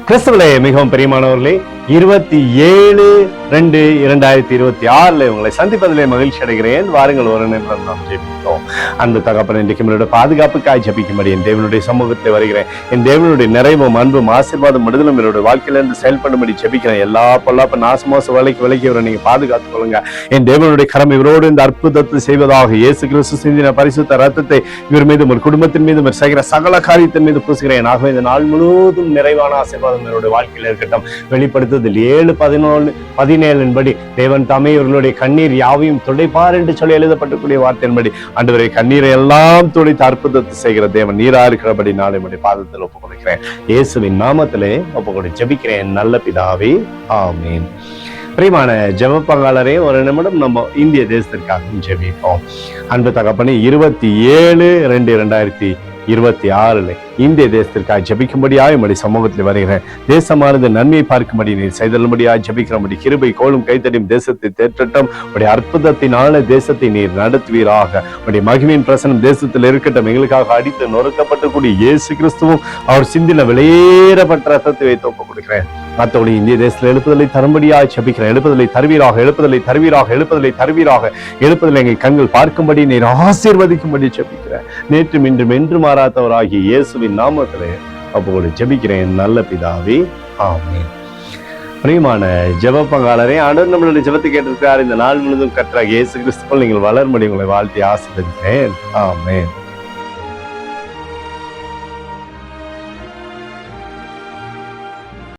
கிறிஸ்துவிலே மிகவும் பிரியமானவர்களே, 27/2/2026 உங்களை சந்திப்பதிலே மகிழ்ச்சி அடைகிறேன். வாருங்கள் ஒரு நிமிடம் நாம் ஜெபிப்போம். அன்பு தகப்பன், இன்றைக்கு என்னுடைய பாதுகாப்புக்காய் ஜெபிக்கும்படி என் தேவனுடைய சமூகத்தில் வருகிறேன். என் தேவனுடைய நிறைவும் அன்பும் ஆசீர்வாதம் விடுதலும் என்னுடைய வாழ்க்கையிலிருந்து செயல்படும்படி ஜெபிக்கிறேன். எல்லா பொல்லாப்பு நாசமோச விலைக்கு இவரை நீங்க பாதுகாத்துக் கொள்ளுங்க. என் தேவனுடைய கரம் இவரோடு இந்த அற்புதத்தை செய்வதாக இயேசு கிறிஸ்து சிந்தின பரிசுத்த ரத்தத்தை இவர் மீதும் ஒரு குடும்பத்தின் மீதும் செய்கிற சகல காரியத்தின் மீது பூசுகிறேன். ஆகவே இந்த நாள் முழுவதும் நிறைவான ஆசீர்வாதம் என்னுடைய வாழ்க்கையில் இருக்கட்டும். வெளிப்படுத்துதல் 7:17 படி தேவன் தாமே இவர்களுடைய கண்ணீர் யாவையும் துடைப்பார் என்று சொல்லி எழுதப்பட்டக்கூடிய வார்த்தையின்படி ஆண்டவரே, கண்ணீரை எல்லாம் துடைத்து அற்புதத்தை செய்கிற தேவன் நீரா இருக்கிறபடி நாளை என்னுடைய பாதத்தில் ஒப்புக் கொடுக்கிறேன். இயேசுவின் நாமத்திலே ஒப்புக் கொடு ஜெபிக்கிறேன் நல்ல பிதாவே, ஆமீன். பிரியமான ஜெப பங்காளரே, ஒரு நிமிடம் நம்ம இந்திய தேசத்திற்காக ஜெபிப்போம். அன்பு தகப்பனே, 27/2/2026 இந்திய தேசத்திற்காக ஜெபிக்கும்படியாய் உம்முடைய சமூகத்தில் வருகிறேன். தேசமானது நன்மையை பார்க்கும்படி நீர் செய்தலும்படியாய் ஜெபிக்கிறபடி கிருபை கோலும் கைத்தடியும் தேசத்தை தேற்றட்டும். உடைய அற்புதத்தினால தேசத்தை நீர் நடத்துவீராக. உடைய மகிமையின் பிரசனம் தேசத்தில் இருக்கட்டும். எங்களுக்காக அடித்து நொறுக்கப்பட்டக்கூடிய இயேசு கிறிஸ்துவும் அவர் சிந்தின வெளியேறப்பட்ட ரத்தத்தை வைத்து ஒப்புக் கொடுக்கிறேன். மற்றபடி இந்திய தேசத்தில் எழுப்புதலை தரும்படியாய் ஜெபிக்கிறேன். எழுப்புதலை தருவீராக, எழுப்புதலை தருவீராக, எழுப்புதலை தருவீராக. எழுப்புதலை எங்கள் கண்கள் பார்க்கும்படி நீர் ஆசீர்வதிக்கும்படி ஜெபிக்கிறேன். நேற்றும் இன்றும் என்று மாறாதவராகிய இயேசுவின் நாமத்திலே ஒப்புக்கொடு ஜெபிக்கிறேன் நல்ல பிதாவே, ஆமென். பிரியமான ஜெப பங்காளரே, ஆண்டவர் நம்மளுடைய ஜெபத்தை கேட்டிருக்கிறார். இந்த நாள் முழுவதும் கர்த்தராகிய இயேசு கிறிஸ்துவுக்குள் நீங்கள் வளரும்படி உங்களை வாழ்த்தி ஆசீர்வதிக்கிறேன். ஆமென்.